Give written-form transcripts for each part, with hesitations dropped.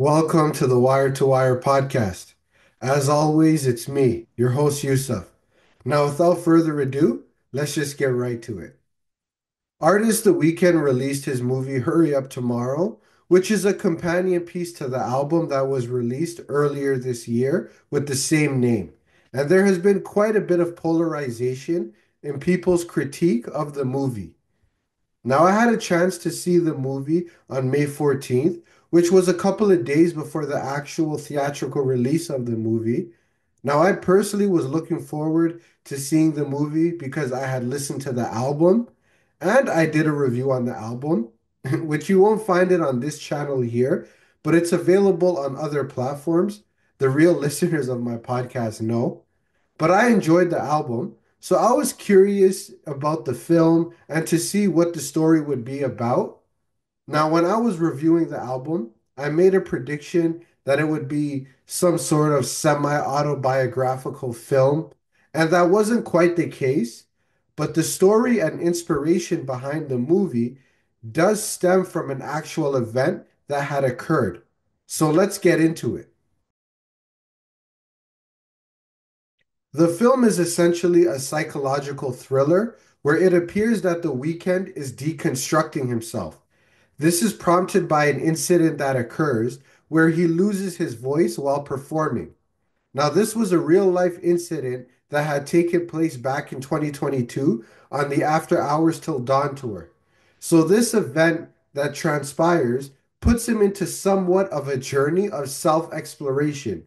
Welcome to the Wire to Wire podcast. As always, it's me, your host Yusuf. Now, without further ado, let's just get right to it. Artist The Weeknd released his movie Hurry Up Tomorrow, which is a companion piece to the album that was released earlier this year with the same name. And there has been quite a bit of polarization in people's critique of the movie. Now, I had a chance to see the movie on May 14th, which was a couple of days before the actual theatrical release of the movie. Now, I personally was looking forward to seeing the movie because I had listened to the album and I did a review on the album, which you won't find it on this channel here, but it's available on other platforms. The real listeners of my podcast know. But I enjoyed the album, so I was curious about the film and to see what the story would be about. Now, when I was reviewing the album, I made a prediction that it would be some sort of semi-autobiographical film, and that wasn't quite the case. But the story and inspiration behind the movie does stem from an actual event that had occurred. So let's get into it. The film is essentially a psychological thriller where it appears that The Weeknd is deconstructing himself. This is prompted by an incident that occurs where he loses his voice while performing. Now, this was a real life incident that had taken place back in 2022 on the After Hours Till Dawn tour. So, this event that transpires puts him into somewhat of a journey of self exploration.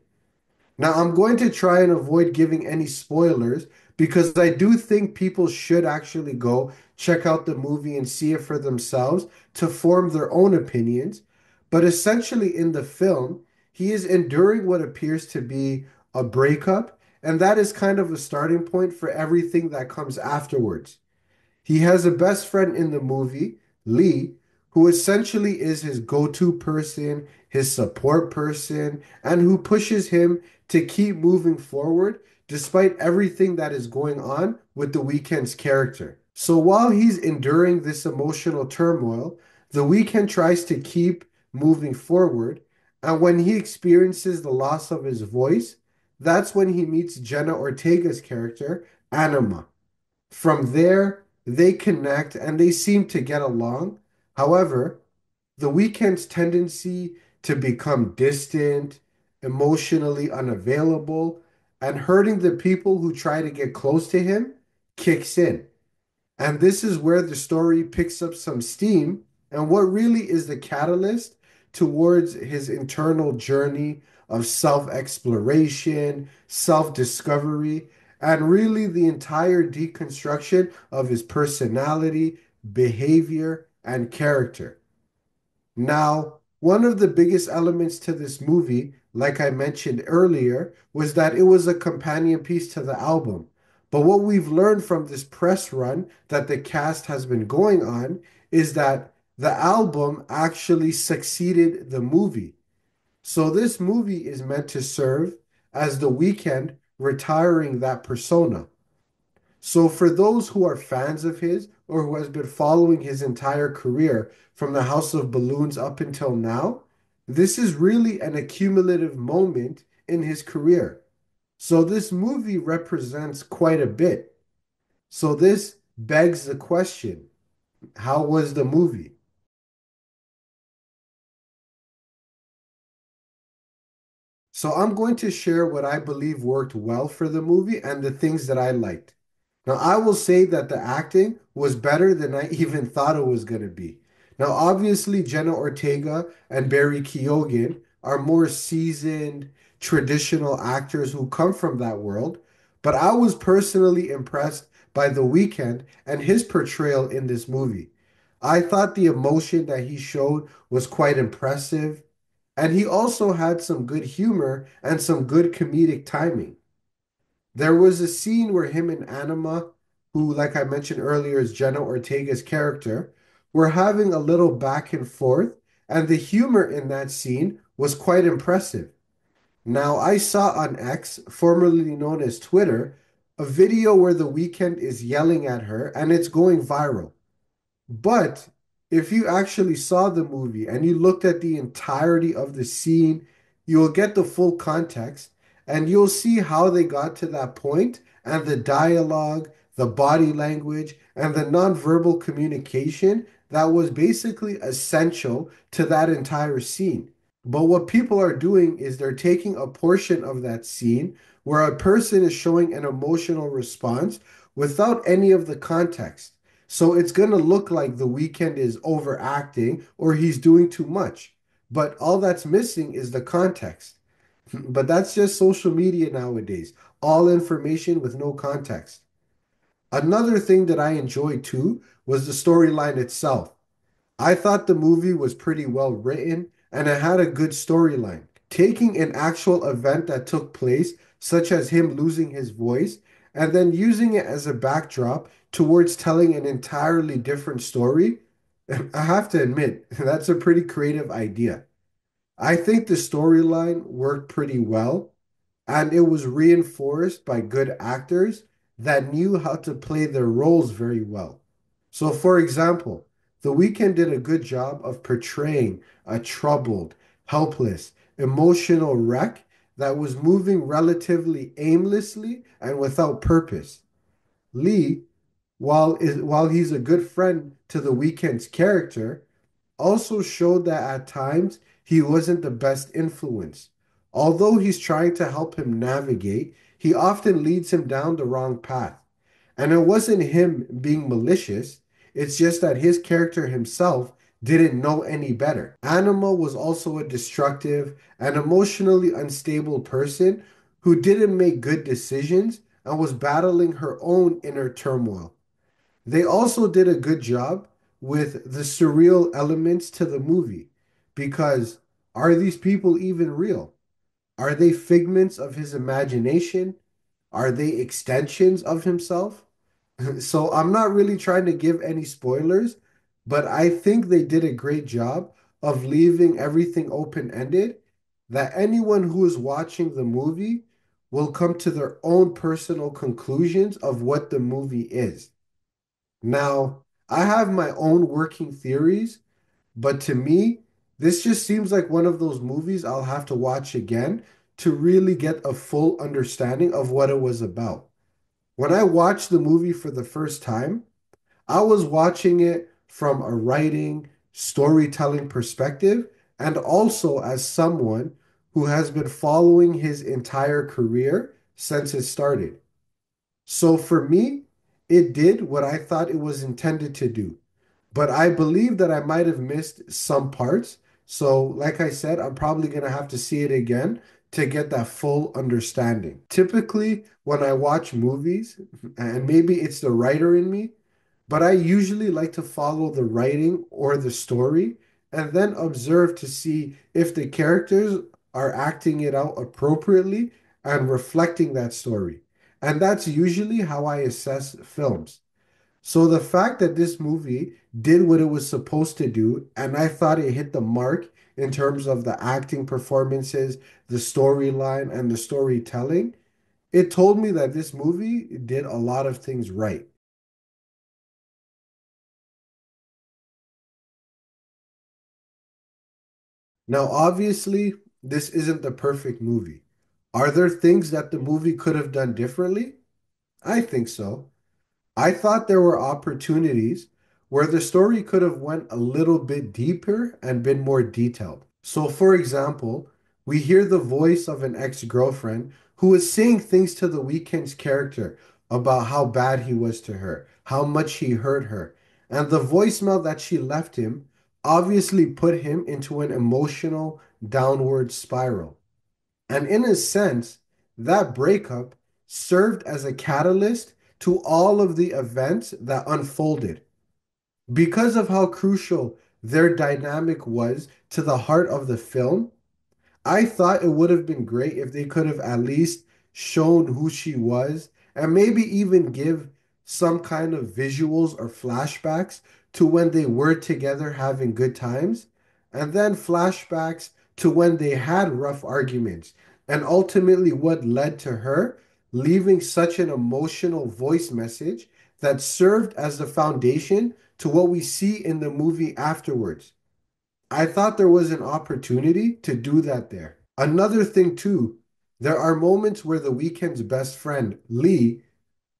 Now, I'm going to try and avoid giving any spoilers because I do think people should actually go check out the movie and see it for themselves to form their own opinions. But essentially, in the film, he is enduring what appears to be a breakup, and that is kind of a starting point for everything that comes afterwards. He has a best friend in the movie, Lee, who essentially is his go-to person, his support person, and who pushes him to keep moving forward despite everything that is going on with the Weeknd's character. So while he's enduring this emotional turmoil, the Weeknd tries to keep moving forward, and when he experiences the loss of his voice, that's when he meets Jenna Ortega's character, Anima. From there, they connect and they seem to get along. However, the Weeknd's tendency to become distant, emotionally unavailable, and hurting the people who try to get close to him kicks in. And this is where the story picks up some steam and what really is the catalyst towards his internal journey of self exploration, self discovery, and really the entire deconstruction of his personality, behavior, and character. Now, one of the biggest elements to this movie, like I mentioned earlier, was that it was a companion piece to the album. But what we've learned from this press run that the cast has been going on is that the album actually succeeded the movie. So this movie is meant to serve as The Weeknd retiring that persona. So for those who are fans of his or who has been following his entire career from the House of Balloons up until now, this is really an accumulative moment in his career. So this movie represents quite a bit. So this begs the question, how was the movie? So I'm going to share what I believe worked well for the movie and the things that I liked. Now, I will say that the acting was better than I even thought it was going to be. Now, obviously, Jenna Ortega and Barry Keoghan are more seasoned, traditional actors who come from that world, but I was personally impressed by The Weeknd and his portrayal in this movie. I thought the emotion that he showed was quite impressive. And he also had some good humor and some good comedic timing. There was a scene where him and Anima, who, like I mentioned earlier, is Jenna Ortega's character, were having a little back and forth, and the humor in that scene was quite impressive. Now, I saw on X, formerly known as Twitter, a video where The Weeknd is yelling at her, and it's going viral. But If you actually saw the movie and you looked at the entirety of the scene, you'll get the full context and you'll see how they got to that point and the dialogue, the body language, and the nonverbal communication that was basically essential to that entire scene. But what people are doing is they're taking a portion of that scene where a person is showing an emotional response without any of the context. So it's going to look like The Weeknd is overacting or he's doing too much. But all that's missing is the context. But that's just social media nowadays. All information with no context. Another thing that I enjoyed too was the storyline itself. I thought the movie was pretty well written and it had a good storyline. Taking an actual event that took place, such as him losing his voice, and then using it as a backdrop towards telling an entirely different story, I have to admit, that's a pretty creative idea. I think the storyline worked pretty well, and it was reinforced by good actors that knew how to play their roles very well. So, for example, The Weeknd did a good job of portraying a troubled, helpless, emotional wreck that was moving relatively aimlessly and without purpose. Lee, while he's a good friend to The Weeknd's character, also showed that at times he wasn't the best influence. Although he's trying to help him navigate, he often leads him down the wrong path. And it wasn't him being malicious, it's just that his character himself didn't know any better. Anima was also a destructive and emotionally unstable person who didn't make good decisions and was battling her own inner turmoil. They also did a good job with the surreal elements to the movie because are these people even real? Are they figments of his imagination? Are they extensions of himself? So I'm not really trying to give any spoilers, but I think they did a great job of leaving everything open-ended that anyone who is watching the movie will come to their own personal conclusions of what the movie is. Now, I have my own working theories, but to me, this just seems like one of those movies I'll have to watch again to really get a full understanding of what it was about. When I watched the movie for the first time, I was watching it from a writing, storytelling perspective, and also as someone who has been following his entire career since it started. So for me, it did what I thought it was intended to do. But I believe that I might have missed some parts. So, like I said, I'm probably going to have to see it again to get that full understanding. Typically, when I watch movies, and maybe it's the writer in me, but I usually like to follow the writing or the story and then observe to see if the characters are acting it out appropriately and reflecting that story. And that's usually how I assess films. So the fact that this movie did what it was supposed to do, and I thought it hit the mark in terms of the acting performances, the storyline, and the storytelling, it told me that this movie did a lot of things right. Now, obviously, this isn't the perfect movie. Are there things that the movie could have done differently? I think so. I thought there were opportunities where the story could have went a little bit deeper and been more detailed. So for example, we hear the voice of an ex-girlfriend who is saying things to the Weeknd's character about how bad he was to her, how much he hurt her. And the voicemail that she left him obviously put him into an emotional downward spiral. And in a sense, that breakup served as a catalyst to all of the events that unfolded. Because of how crucial their dynamic was to the heart of the film, I thought it would have been great if they could have at least shown who she was and maybe even give some kind of visuals or flashbacks to when they were together having good times, and then flashbacks to when they had rough arguments, and ultimately what led to her leaving such an emotional voice message that served as the foundation to what we see in the movie afterwards. I thought there was an opportunity to do that there. Another thing too, there are moments where the Weeknd's best friend, Lee,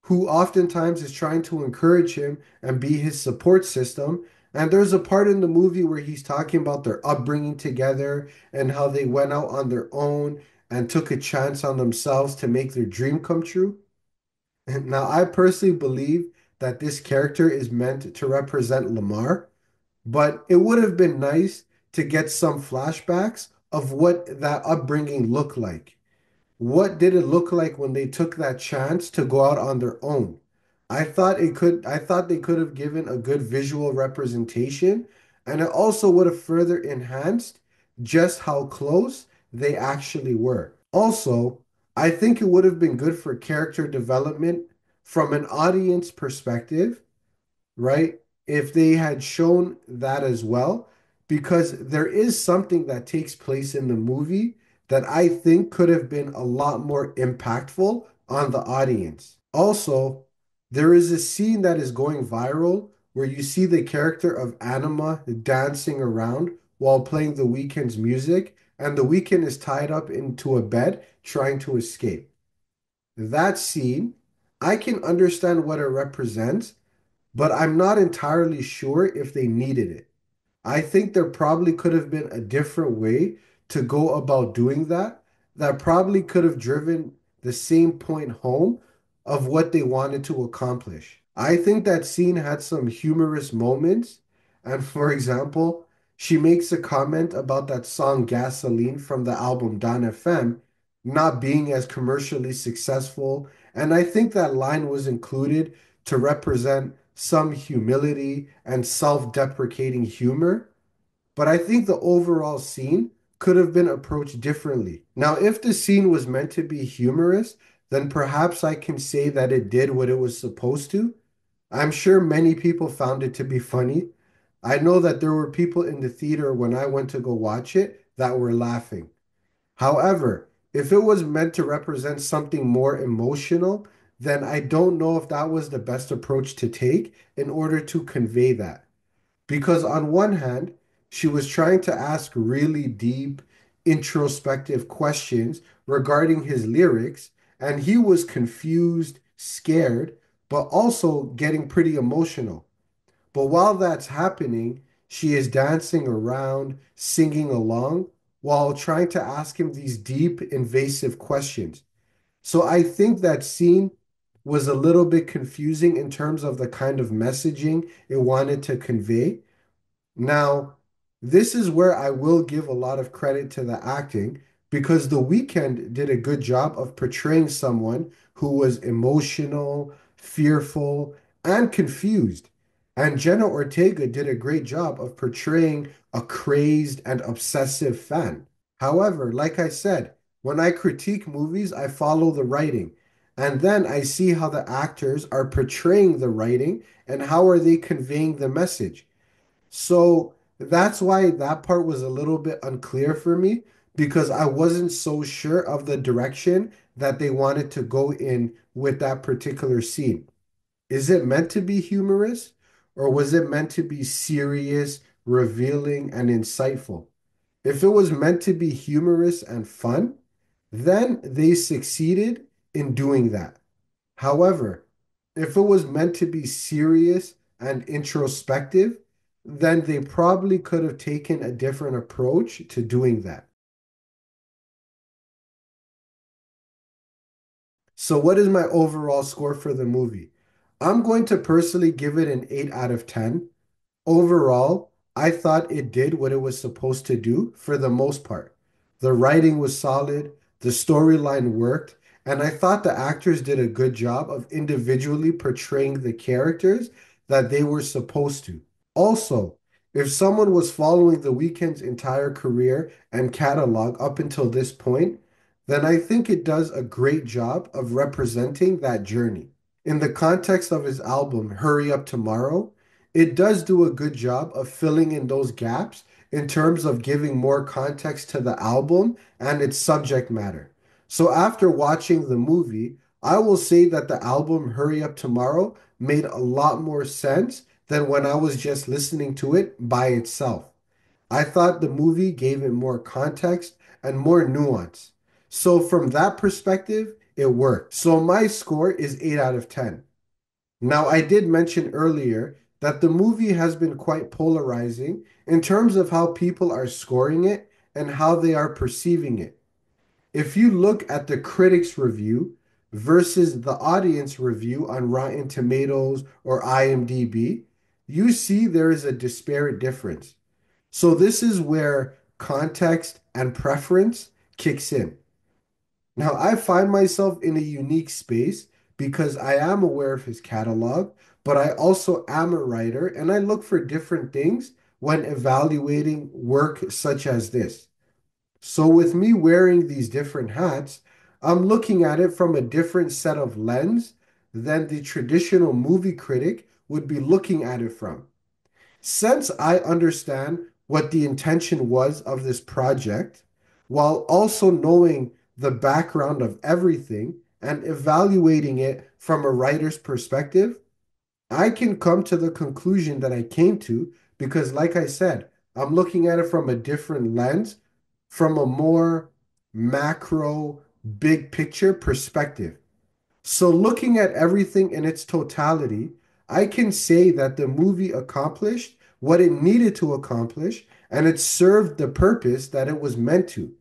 who oftentimes is trying to encourage him and be his support system. And there's a part in the movie where he's talking about their upbringing together and how they went out on their own and took a chance on themselves to make their dream come true. And now, I personally believe that this character is meant to represent Lamar, but it would have been nice to get some flashbacks of what that upbringing looked like. What did it look like when they took that chance to go out on their own? I thought they could have given a good visual representation, and it also would have further enhanced just how close they actually were. Also, I think it would have been good for character development from an audience perspective, right? If they had shown that as well, because there is something that takes place in the movie that I think could have been a lot more impactful on the audience. Also, there is a scene that is going viral where you see the character of Anima dancing around while playing the Weeknd's music, and the Weeknd is tied up into a bed trying to escape. That scene, I can understand what it represents, but I'm not entirely sure if they needed it. I think there probably could have been a different way to go about doing that, that probably could have driven the same point home of what they wanted to accomplish. I think that scene had some humorous moments. And for example, she makes a comment about that song Gasoline from the album Don FM not being as commercially successful. And I think that line was included to represent some humility and self-deprecating humor. But I think the overall scene could have been approached differently. Now, if the scene was meant to be humorous, then perhaps I can say that it did what it was supposed to. I'm sure many people found it to be funny. I know that there were people in the theater when I went to go watch it that were laughing. However, if it was meant to represent something more emotional, then I don't know if that was the best approach to take in order to convey that. Because on one hand, she was trying to ask really deep, introspective questions regarding his lyrics, and he was confused, scared, but also getting pretty emotional. But while that's happening, she is dancing around, singing along, while trying to ask him these deep, invasive questions. So I think that scene was a little bit confusing in terms of the kind of messaging it wanted to convey. Now, this is where I will give a lot of credit to the acting because The Weeknd did a good job of portraying someone who was emotional, fearful, and confused. And Jenna Ortega did a great job of portraying a crazed and obsessive fan. However, like I said, when I critique movies, I follow the writing. And then I see how the actors are portraying the writing and how are they conveying the message. So that's why that part was a little bit unclear for me because I wasn't so sure of the direction that they wanted to go in with that particular scene. Is it meant to be humorous or was it meant to be serious, revealing, and insightful? If it was meant to be humorous and fun, then they succeeded in doing that. However, if it was meant to be serious and introspective, then they probably could have taken a different approach to doing that. So, what is my overall score for the movie? I'm going to personally give it an 8 out of 10. Overall, I thought it did what it was supposed to do for the most part. The writing was solid, the storyline worked, and I thought the actors did a good job of individually portraying the characters that they were supposed to. Also, if someone was following The Weeknd's entire career and catalog up until this point, then I think it does a great job of representing that journey. In the context of his album, Hurry Up Tomorrow, it does do a good job of filling in those gaps in terms of giving more context to the album and its subject matter. So after watching the movie, I will say that the album Hurry Up Tomorrow made a lot more sense than when I was just listening to it by itself. I thought the movie gave it more context and more nuance. So, from that perspective, it worked. So, my score is 8 out of 10. Now, I did mention earlier that the movie has been quite polarizing in terms of how people are scoring it and how they are perceiving it. If you look at the critics' review versus the audience review on Rotten Tomatoes or IMDb, you see there is a disparate difference. So this is where context and preference kicks in. Now, I find myself in a unique space because I am aware of his catalog, but I also am a writer and I look for different things when evaluating work such as this. So, with me wearing these different hats, I'm looking at it from a different set of lens than the traditional movie critic would be looking at it from. Since I understand what the intention was of this project, while also knowing the background of everything and evaluating it from a writer's perspective, I can come to the conclusion that I came to because, like I said, I'm looking at it from a different lens, from a more macro, big picture perspective. So, looking at everything in its totality, I can say that the movie accomplished what it needed to accomplish and it served the purpose that it was meant to.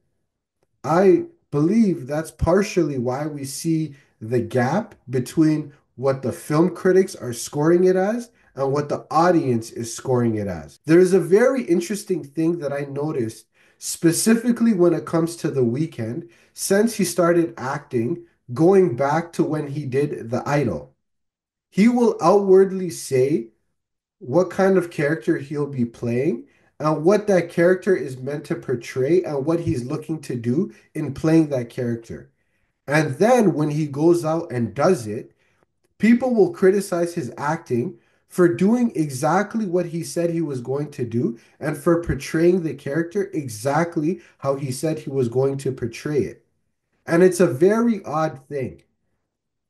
I believe that's partially why we see the gap between what the film critics are scoring it as and what the audience is scoring it as. There is a very interesting thing that I noticed specifically when it comes to The Weeknd since he started acting, going back to when he did The Idol. He will outwardly say what kind of character he'll be playing and what that character is meant to portray and what he's looking to do in playing that character. And then when he goes out and does it, people will criticize his acting for doing exactly what he said he was going to do and for portraying the character exactly how he said he was going to portray it. And it's a very odd thing.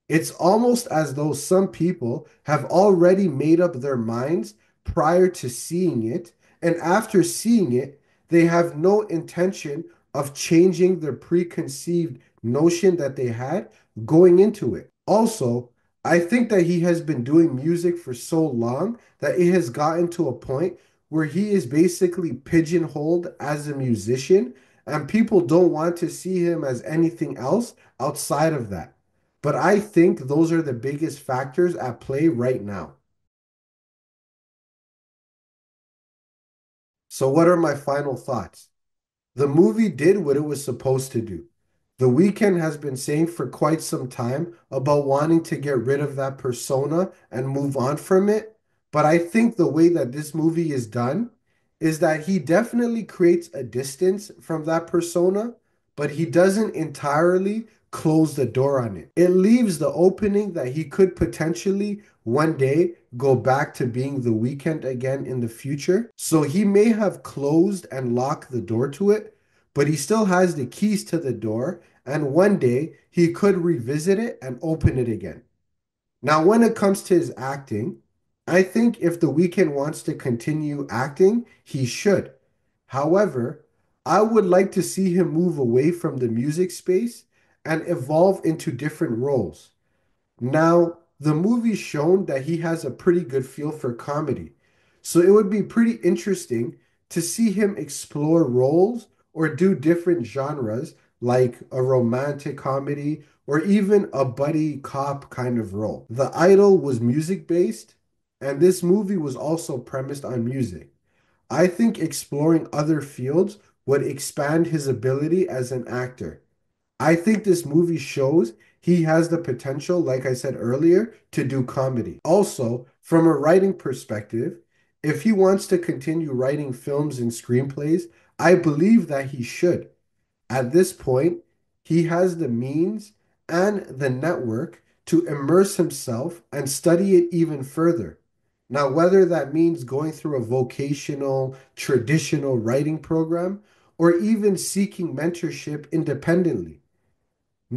It's almost as though some people have already made up their minds prior to seeing it, and after seeing it, they have no intention of changing their preconceived notion that they had going into it. Also, I think that he has been doing music for so long that it has gotten to a point where he is basically pigeonholed as a musician, and people don't want to see him as anything else outside of that. But I think those are the biggest factors at play right now. So, what are my final thoughts? The movie did what it was supposed to do. The Weeknd has been saying for quite some time about wanting to get rid of that persona and move on from it. But I think the way that this movie is done is that he definitely creates a distance from that persona, but he doesn't entirely close the door on it. It leaves the opening that he could potentially one day go back to being the Weeknd again in the future. So he may have closed and locked the door to it, but he still has the keys to the door, and one day he could revisit it and open it again. Now, when it comes to his acting, I think if The Weeknd wants to continue acting, he should. However, I would like to see him move away from the music space and evolve into different roles. Now, the movie's shown that he has a pretty good feel for comedy. So it would be pretty interesting to see him explore roles or do different genres like a romantic comedy or even a buddy cop kind of role. The Idol was music based, and this movie was also premised on music. I think exploring other fields would expand his ability as an actor. I think this movie shows he has the potential, like I said earlier, to do comedy. Also, from a writing perspective, if he wants to continue writing films and screenplays, I believe that he should. At this point, he has the means and the network to immerse himself and study it even further. Now, whether that means going through a vocational, traditional writing program or even seeking mentorship independently.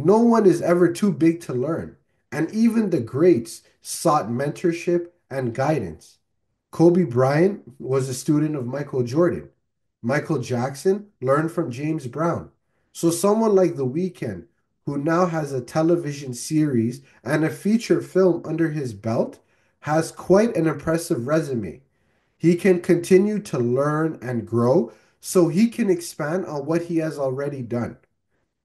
No one is ever too big to learn, and even the greats sought mentorship and guidance. Kobe Bryant was a student of Michael Jordan. Michael Jackson learned from James Brown. So someone like The Weeknd, who now has a television series and a feature film under his belt, has quite an impressive resume. He can continue to learn and grow so he can expand on what he has already done.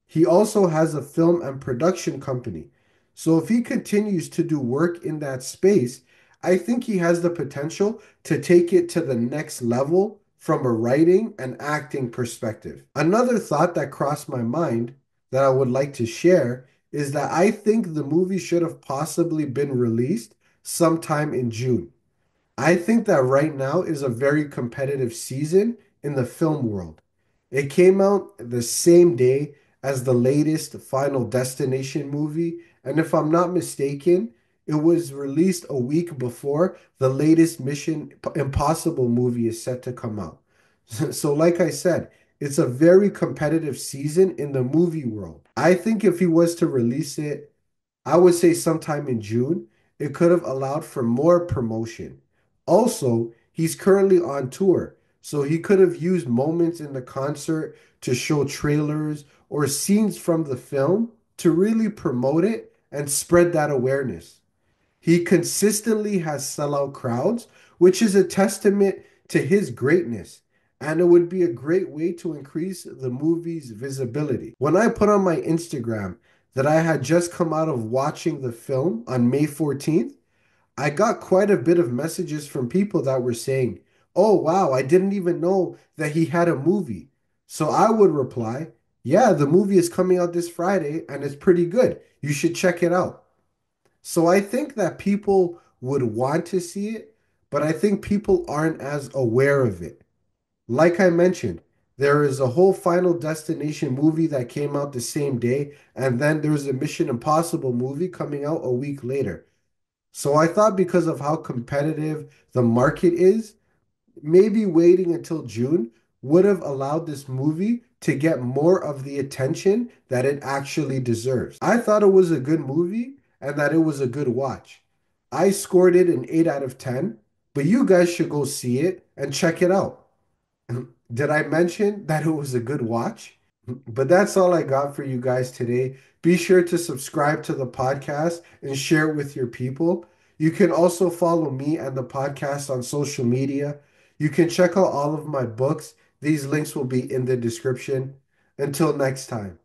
He also has a film and production company. So if he continues to do work in that space, I think he has the potential to take it to the next level from a writing and acting perspective. Another thought that crossed my mind that I would like to share is that I think the movie should have possibly been released sometime in June. I think that right now is a very competitive season in the film world. It came out the same day as the latest Final Destination movie, and if I'm not mistaken, it was released a week before the latest Mission Impossible movie is set to come out. So, like I said, it's a very competitive season in the movie world. I think if he was to release it, I would say sometime in June, it could have allowed for more promotion. Also, he's currently on tour, so he could have used moments in the concert to show trailers or scenes from the film to really promote it and spread that awareness. He consistently has sellout crowds, which is a testament to his greatness, and it would be a great way to increase the movie's visibility. When I put on my Instagram that I had just come out of watching the film on May 14th, I got quite a bit of messages from people that were saying, "Oh, wow, I didn't even know that he had a movie." So I would reply, "Yeah, the movie is coming out this Friday and it's pretty good. You should check it out." So I think that people would want to see it, but I think people aren't as aware of it. Like I mentioned, there is a whole Final Destination movie that came out the same day, and then there's a Mission Impossible movie coming out a week later. So I thought because of how competitive the market is, maybe waiting until June would have allowed this movie to get more of the attention that it actually deserves. I thought it was a good movie and that it was a good watch. I scored it an 8 out of 10, but you guys should go see it and check it out. Did I mention that it was a good watch? But that's all I got for you guys today. Be sure to subscribe to the podcast and share it with your people. You can also follow me and the podcast on social media. You can check out all of my books. These links will be in the description. Until next time.